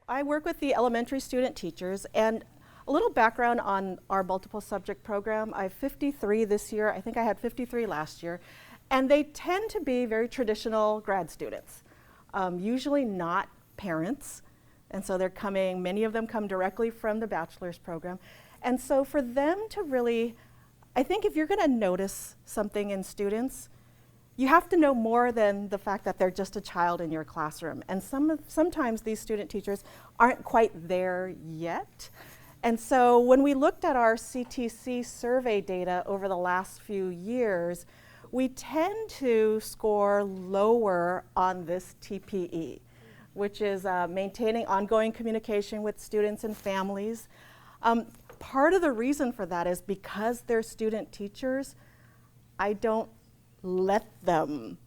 I work with the elementary student teachers, and a little background on our multiple subject program. I have 53 this year. I think I had 53 last year. And they tend to be very traditional grad students, usually not parents. And so they're coming, many of them come directly from the bachelor's program. And so for them to really, I think if you're gonna notice something in students, you have to know more than the fact that they're just a child in your classroom. And sometimes these student teachers aren't quite there yet. And so when we looked at our CTC survey data over the last few years, we tend to score lower on this TPE, which is maintaining ongoing communication with students and families. Part of the reason for that is because they're student teachers, I don't let them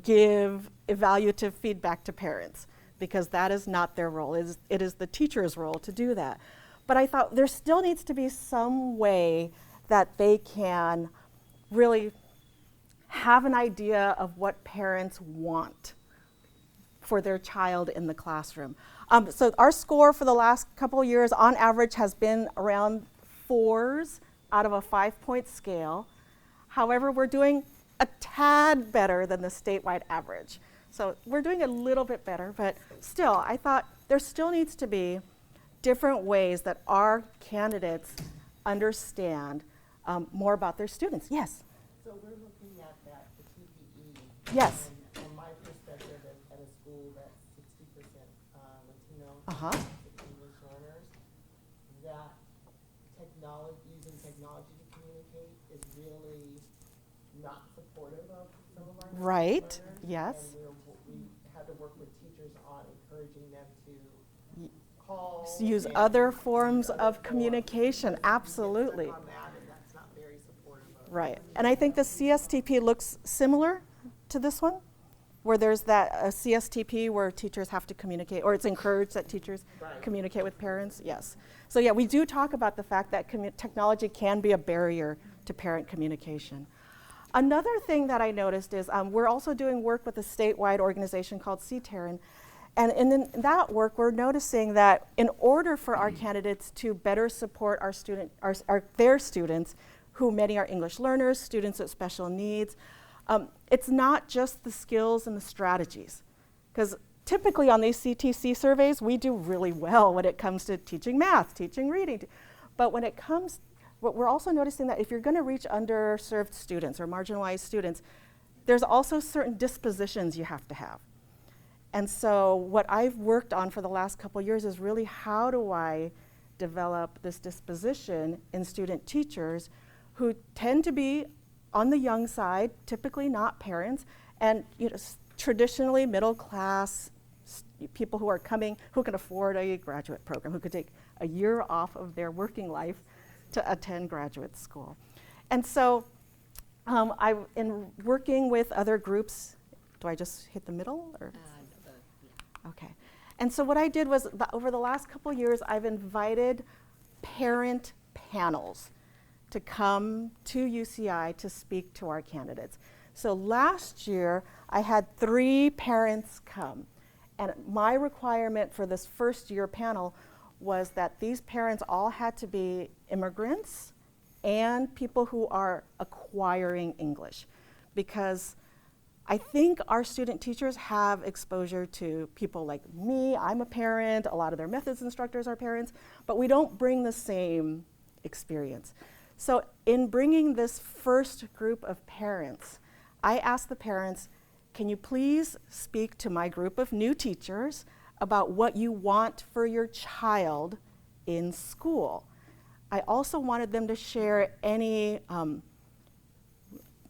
give evaluative feedback to parents because that is not their role. It is the teacher's role to do that. But I thought there still needs to be some way that they can really have an idea of what parents want for their child in the classroom. So our score for the last couple of years on average has been around 4s out of a 5-point scale. However, we're doing a tad better than the statewide average. So we're doing a little bit better, but still, I thought there still needs to be different ways that our candidates understand more about their students. Yes? So we're looking at that, the TPE. Yes. And from my perspective at a school that's 60% Latino, English learners, that using technology to communicate is really not supportive of some of our right. learners. Yes. And we had to work with teachers on encouraging them to call. Use other forms of communication, absolutely. On that, and that's not very supportive of Right, and I think the CSTP looks similar to this one, where there's that CSTP where teachers have to communicate, or it's encouraged that teachers communicate with parents, yes. So yeah, we do talk about the fact that technology can be a barrier to parent communication. Another thing that I noticed is we're also doing work with a statewide organization called CTARN, and in that work, we're noticing that in order for our candidates to better support their students, who many are English learners, students with special needs, it's not just the skills and the strategies. Because typically on these CTC surveys, we do really well when it comes to teaching math, teaching reading. But when it comes, we're also noticing that if you're going to reach underserved students or marginalized students, there's also certain dispositions you have to have. And so what I've worked on for the last couple of years is really how do I develop this disposition in student teachers who tend to be on the young side, typically not parents, and traditionally middle class people who are coming, who can afford a graduate program, who could take a year off of their working life to attend graduate school. And so in working with other groups, do I just hit the middle? Or? Okay. And so what I did was, over the last couple of years, I've invited parent panels to come to UCI to speak to our candidates. So last year, I had 3 parents come. And my requirement for this first year panel was that these parents all had to be immigrants and people who are acquiring English. Because I think our student teachers have exposure to people like me. I'm a parent, a lot of their methods instructors are parents, but we don't bring the same experience. So in bringing this first group of parents, I asked the parents, can you please speak to my group of new teachers about what you want for your child in school? I also wanted them to share any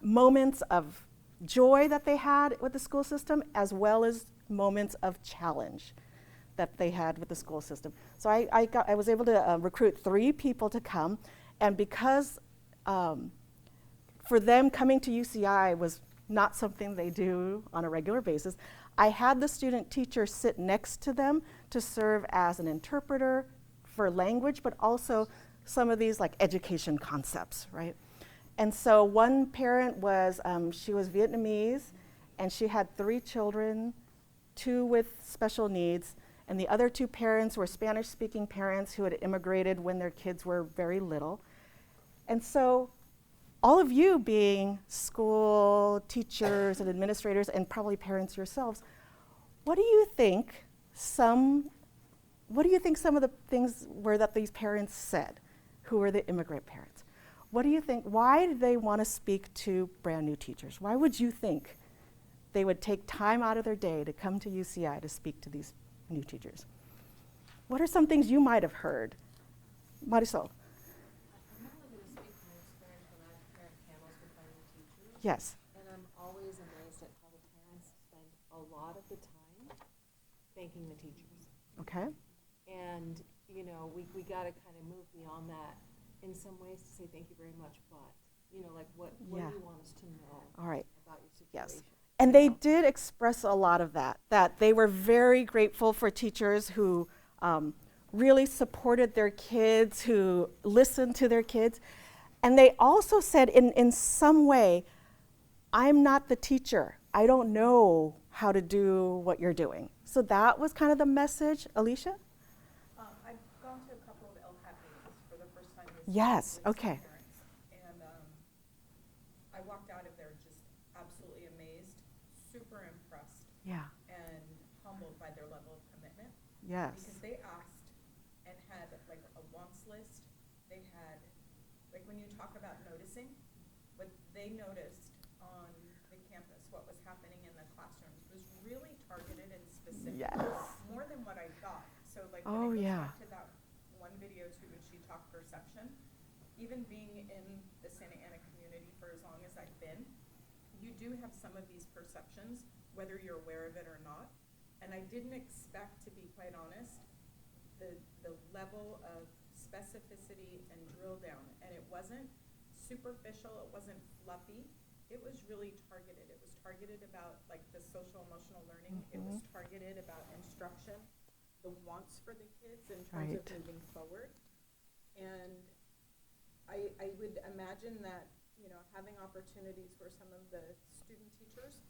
moments of joy that they had with the school system, as well as moments of challenge that they had with the school system. So I was able to recruit 3 people to come, and because for them coming to UCI was not something they do on a regular basis, I had the student teacher sit next to them to serve as an interpreter for language, but also some of these like education concepts, right? And so one parent was, she was Vietnamese, and she had 3 children, 2 with special needs, and the other 2 parents were Spanish-speaking parents who had immigrated when their kids were very little. And so all of you being school teachers and administrators and probably parents yourselves, what do you think some of the things were that these parents said, who were the immigrant parents? What do you think, why did they want to speak to brand new teachers? Why would you think they would take time out of their day to come to UCI to speak to these new teachers? What are some things you might have heard? Marisol? I'm only going to speak from my experience when I've parent panels with my new teachers. Yes. And I'm always amazed at how the parents spend a lot of the time thanking the teachers. Okay. And, you know, we got to kind of move beyond that in some ways to say thank you very much, but, you know, like what do you want us to know All right. about your situation? Yes. And they did express a lot of that they were very grateful for teachers who really supported their kids, who listened to their kids. And they also said in some way, I'm not the teacher. I don't know how to do what you're doing. So that was kind of the message. Alicia? I've gone to a couple of LCAT meetings for the first time this Yes, year with okay. some parents. And I walked out of there just absolutely amazed, super impressed, Yeah. and humbled by their level of commitment. Yes. Because they asked and had like a wants list. They had, like when you talk about noticing, what they noticed on the campus, what was happening in the classrooms was really targeted and specific. Yes. More than what I thought. So like Oh, when it goes yeah. back to that one video too, when she talked perception, even being in the Santa Ana community for as long as I've been, you do have some of these perceptions, whether you're aware of it or not. And I didn't expect, to be quite honest, the level of specificity and drill down. And it wasn't superficial, it wasn't fluffy. It was really targeted. It was targeted about like the social emotional learning. It was targeted about instruction, the wants for the kids in terms Right. of moving forward. And I would imagine that, you know, having opportunities where some of the student teachers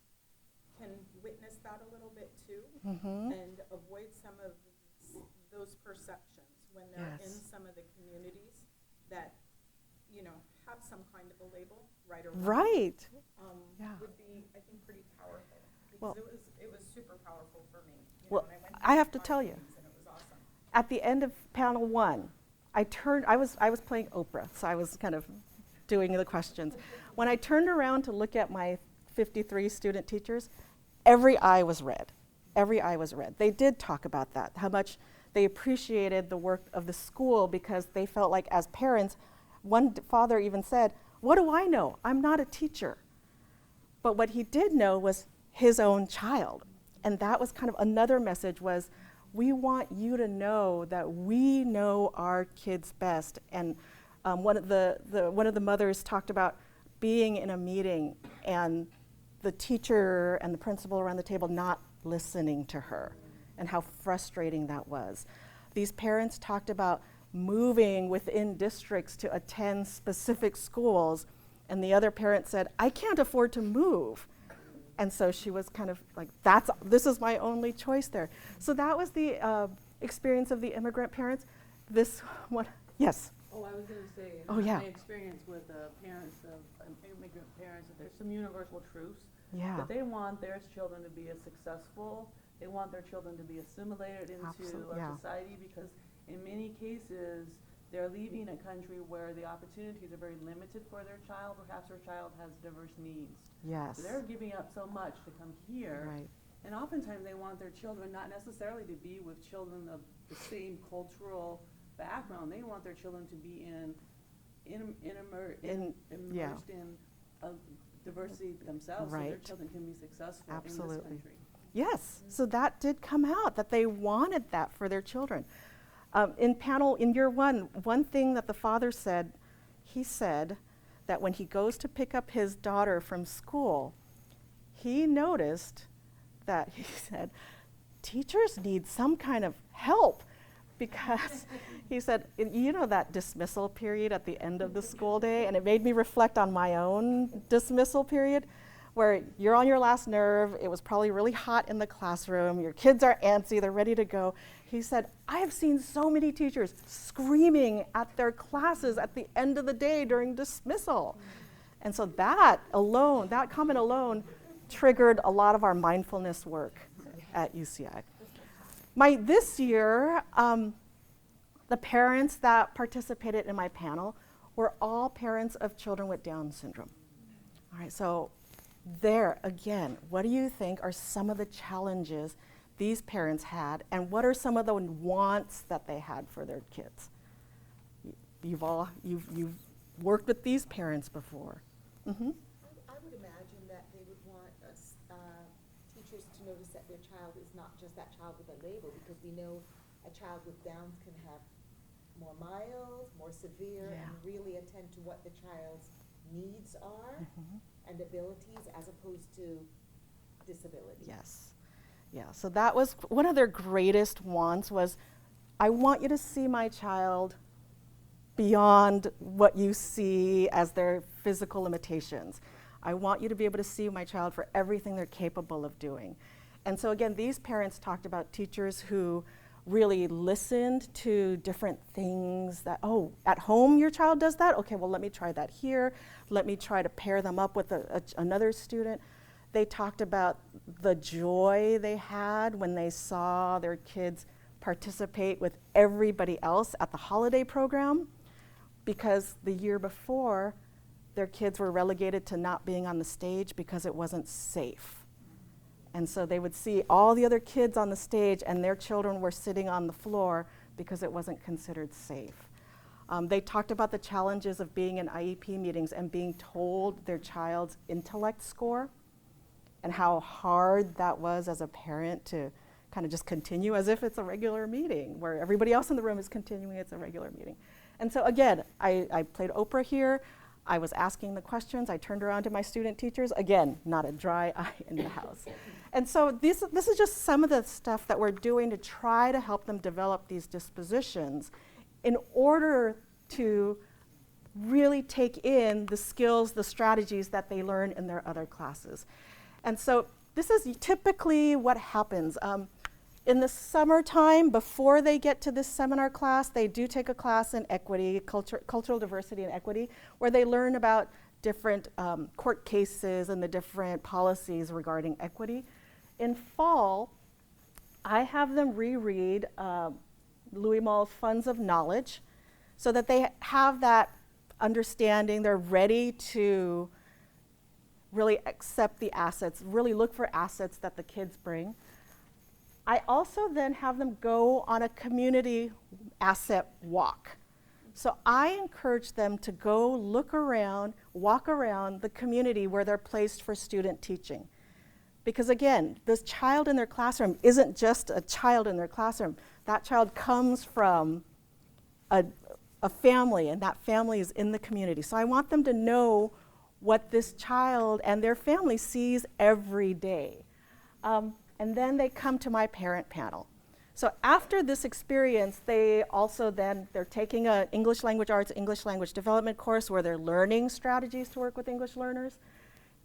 can witness that a little bit too, and avoid some of those perceptions when they're in Yes. some of the communities that, you know, have some kind of a label, right or wrong. Right. Yeah. Would be, I think, pretty powerful. Because Well- it was super powerful for me. You Well, know, and I went I have to five tell you. meetings and it was awesome. At the end of panel 1, I was playing Oprah, so I was kind of doing the questions. When I turned around to look at my 53 student teachers, every eye was red. Every eye was red. They did talk about that, how much they appreciated the work of the school because they felt like as parents, one father even said, "What do I know? I'm not a teacher." But what he did know was his own child. And that was kind of another message was, we want you to know that we know our kids best. And one of the mothers talked about being in a meeting and the teacher and the principal around the table not listening to her and how frustrating that was. These parents talked about moving within districts to attend specific schools, and the other parent said, "I can't afford to move." And so she was kind of like, this is my only choice there. So that was the experience of the immigrant parents. This one, yes. Oh, I was going to say, in Oh, yeah. my experience with parents of immigrant parents, that there's some universal truths. Yeah. That they want their children to be as successful, they want their children to be assimilated into Absolutely, our yeah. society, because in many cases, they're leaving a country where the opportunities are very limited for their child. Perhaps their child has diverse needs. Yes. So they're giving up so much to come here. Right. And oftentimes they want their children not necessarily to be with children of the same cultural background. They want their children to be immersed in diversity themselves, so their Right. children can be successful in Absolutely. this country. Yes, so that did come out, that they wanted that for their children. In year one thing that the father said, he said that when he goes to pick up his daughter from school, he noticed that, he said, teachers need some kind of help. because he said, you know that dismissal period at the end of the school day? And it made me reflect on my own dismissal period, where you're on your last nerve, it was probably really hot in the classroom, your kids are antsy, they're ready to go. He said, I have seen so many teachers screaming at their classes at the end of the day during dismissal. And so that alone, that comment alone, triggered a lot of our mindfulness work at UCI. This year, the parents that participated in my panel were all parents of children with Down syndrome. All right, so there, again, what do you think are some of the challenges these parents had, and what are some of the wants that they had for their kids? You've worked with these parents before. Mm-hmm. I would imagine that they would want us, teachers to notice that their child is not just that child with a label, because we know a child with Downs can have more mild, more severe, and really attend to what the child's needs are and abilities as opposed to disability. Yes. Yeah, so that was one of their greatest wants was, I want you to see my child beyond what you see as their physical limitations. I want you to be able to see my child for everything they're capable of doing. And so again, these parents talked about teachers who really listened to different things that, oh, at home your child does that? Okay, well, let me try that here. Let me try to pair them up with another student. They talked about the joy they had when they saw their kids participate with everybody else at the holiday program, because the year before, their kids were relegated to not being on the stage because it wasn't safe. And so they would see all the other kids on the stage and their children were sitting on the floor because it wasn't considered safe. They talked about the challenges of being in IEP meetings and being told their child's intellect score, and how hard that was as a parent to kind of just continue as if it's a regular meeting, where everybody else in the room is continuing it's a regular meeting. And so again, I played Oprah here. I was asking the questions. I turned around to my student teachers. Again, not a dry eye in the house. And so this is just some of the stuff that we're doing to try to help them develop these dispositions in order to really take in the skills, the strategies that they learn in their other classes. And so this is typically what happens. In the summertime, before they get to this seminar class, they do take a class in equity, cultural diversity and equity, where they learn about different court cases and the different policies regarding equity. In fall, I have them reread Louis Malle's Funds of Knowledge so that they have that understanding. They're ready to really accept the assets, really look for assets that the kids bring. I also then have them go on a community asset walk. So I encourage them to go look around, walk around the community where they're placed for student teaching. Because again, this child in their classroom isn't just a child in their classroom. That child comes from a family, and that family is in the community. So I want them to know what this child and their family sees every day. And then they come to my parent panel. So after this experience, they're taking an English language arts, English language development course where they're learning strategies to work with English learners.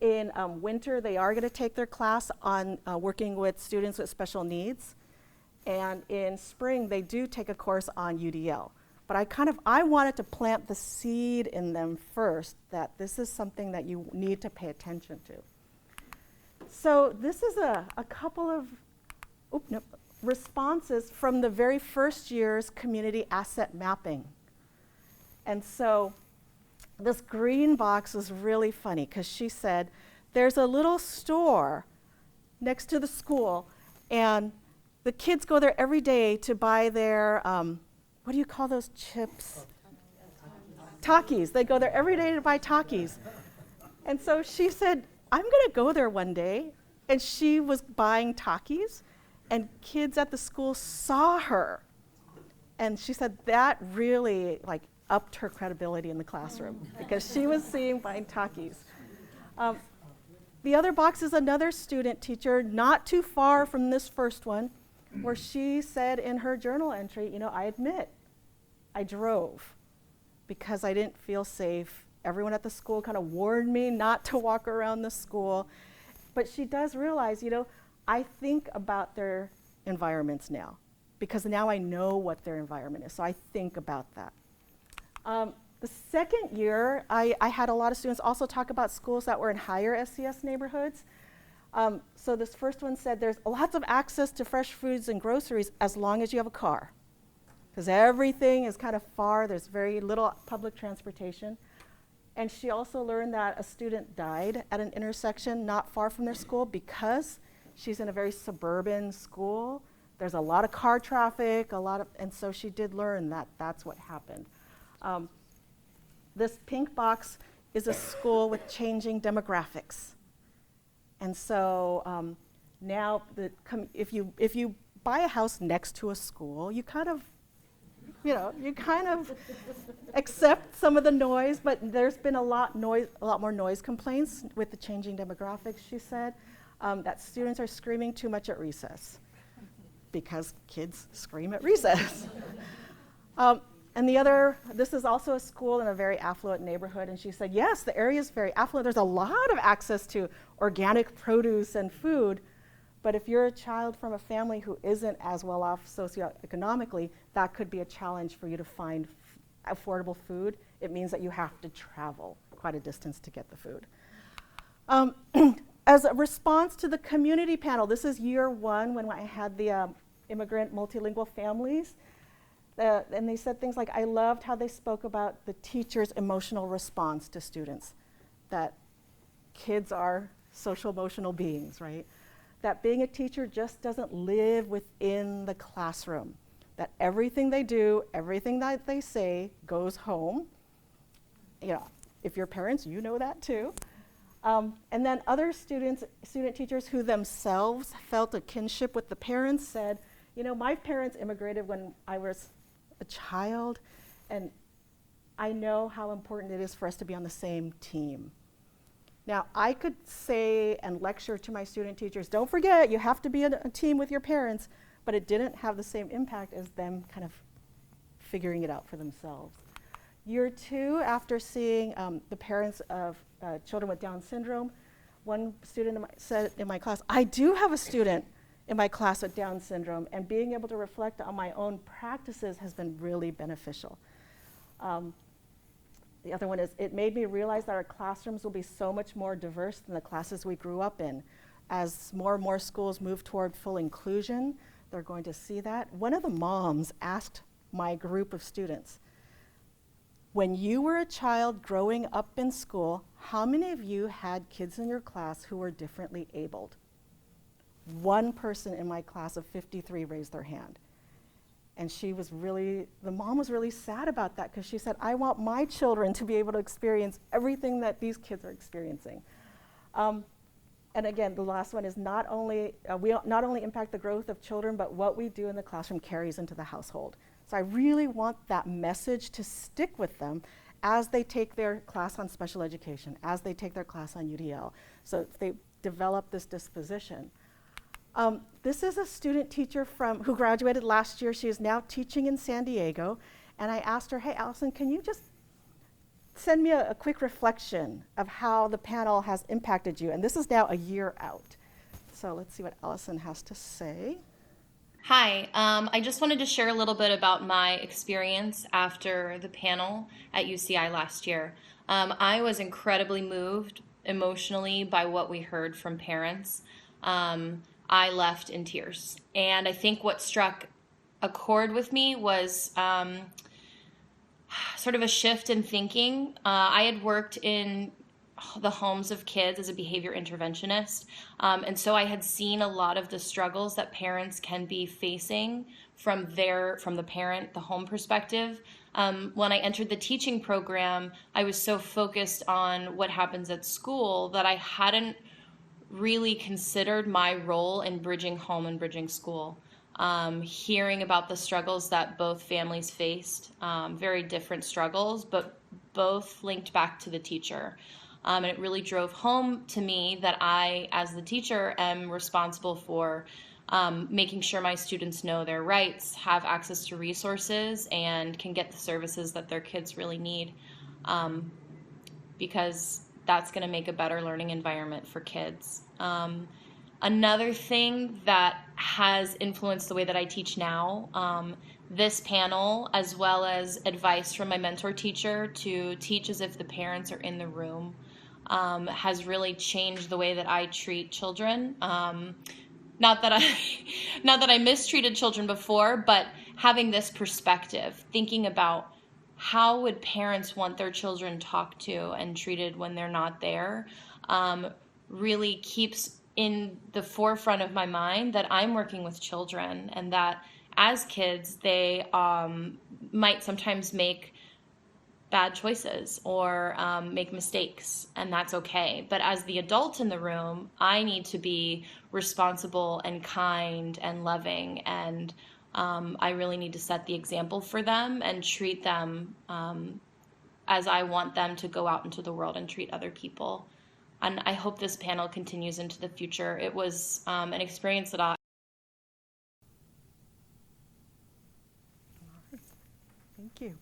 In winter, they are going to take their class on working with students with special needs. And in spring, they do take a course on UDL. But I wanted to plant the seed in them first that this is something that you need to pay attention to. So this is a couple of responses from the very first year's community asset mapping. And so this green box was really funny because she said, there's a little store next to the school, and the kids go there every day to buy their, what do you call those chips? Takis. They go there every day to buy Takis. And so she said, I'm going to go there one day. And she was buying Takis, and kids at the school saw her. And she said that really upped her credibility in the classroom because she was seen buying Takis. The other box is another student teacher, not too far from this first one, where she said in her journal entry, I admit I drove because I didn't feel safe. Everyone at the school kind of warned me not to walk around the school. But she does realize, I think about their environments now because now I know what their environment is. So I think about that. The second year, I had a lot of students also talk about schools that were in higher SES neighborhoods. So this first one said there's lots of access to fresh foods and groceries as long as you have a car. Because everything is kind of far, there's very little public transportation. And she also learned that a student died at an intersection not far from their school because she's in a very suburban school. There's a lot of car traffic, and so she did learn that that's what happened. This pink box is a school with changing demographics. And so now, if you buy a house next to a school, you kind of accept some of the noise, but there's been a lot more noise complaints with the changing demographics, she said, that students are screaming too much at recess because kids scream at recess. And this is also a school in a very affluent neighborhood, and she said, yes, the area is very affluent. There's a lot of access to organic produce and food, but if you're a child from a family who isn't as well off socioeconomically, that could be a challenge for you to find affordable food. It means that you have to travel quite a distance to get the food. As a response to the community panel, this is year one when I had the immigrant multilingual families. And they said things like, I loved how they spoke about the teacher's emotional response to students, that kids are social emotional beings, right? That being a teacher just doesn't live within the classroom, that everything they do, everything that they say goes home. If you're parents, you know that too. And then other student teachers who themselves felt a kinship with the parents said, my parents immigrated when I was a child, and I know how important it is for us to be on the same team. Now, I could say and lecture to my student teachers, don't forget, you have to be a team with your parents, but it didn't have the same impact as them kind of figuring it out for themselves. Year two, after seeing the parents of children with Down syndrome, one student said in my class, I do have a student in my class with Down syndrome, and being able to reflect on my own practices has been really beneficial. The other one is, it made me realize that our classrooms will be so much more diverse than the classes we grew up in. As more and more schools move toward full inclusion, they're going to see that. One of the moms asked my group of students, when you were a child growing up in school, how many of you had kids in your class who were differently abled? One person in my class of 53 raised their hand. And the mom was really sad about that because she said, I want my children to be able to experience everything that these kids are experiencing. And again, the last one is we not only impact the growth of children, but what we do in the classroom carries into the household. So I really want that message to stick with them as they take their class on special education, as they take their class on UDL. So they develop this disposition. This is a student teacher who graduated last year. She is now teaching in San Diego. And I asked her, hey, Allison, can you just send me a quick reflection of how the panel has impacted you? And this is now a year out. So let's see what Allison has to say. Hi, I just wanted to share a little bit about my experience after the panel at UCI last year. I was incredibly moved emotionally by what we heard from parents. I left in tears. And I think what struck a chord with me was sort of a shift in thinking. I had worked in the homes of kids as a behavior interventionist. And so I had seen a lot of the struggles that parents can be facing from the home perspective. When I entered the teaching program, I was so focused on what happens at school that I hadn't really considered my role in bridging home and bridging school. Hearing about the struggles that both families faced, very different struggles, but both linked back to the teacher. And it really drove home to me that I, as the teacher, am responsible for making sure my students know their rights, have access to resources, and can get the services that their kids really need, because that's going to make a better learning environment for kids. Another thing that has influenced the way that I teach now, this panel, as well as advice from my mentor teacher to teach as if the parents are in the room, has really changed the way that I treat children. Not that I mistreated children before, but having this perspective, thinking about how would parents want their children talked to and treated when they're not there, really keeps in the forefront of my mind that I'm working with children, and that as kids, they might sometimes make bad choices or make mistakes, and that's okay. But as the adult in the room, I need to be responsible and kind and loving, and I really need to set the example for them and treat them as I want them to go out into the world and treat other people. And I hope this panel continues into the future. It was an experience that Thank you.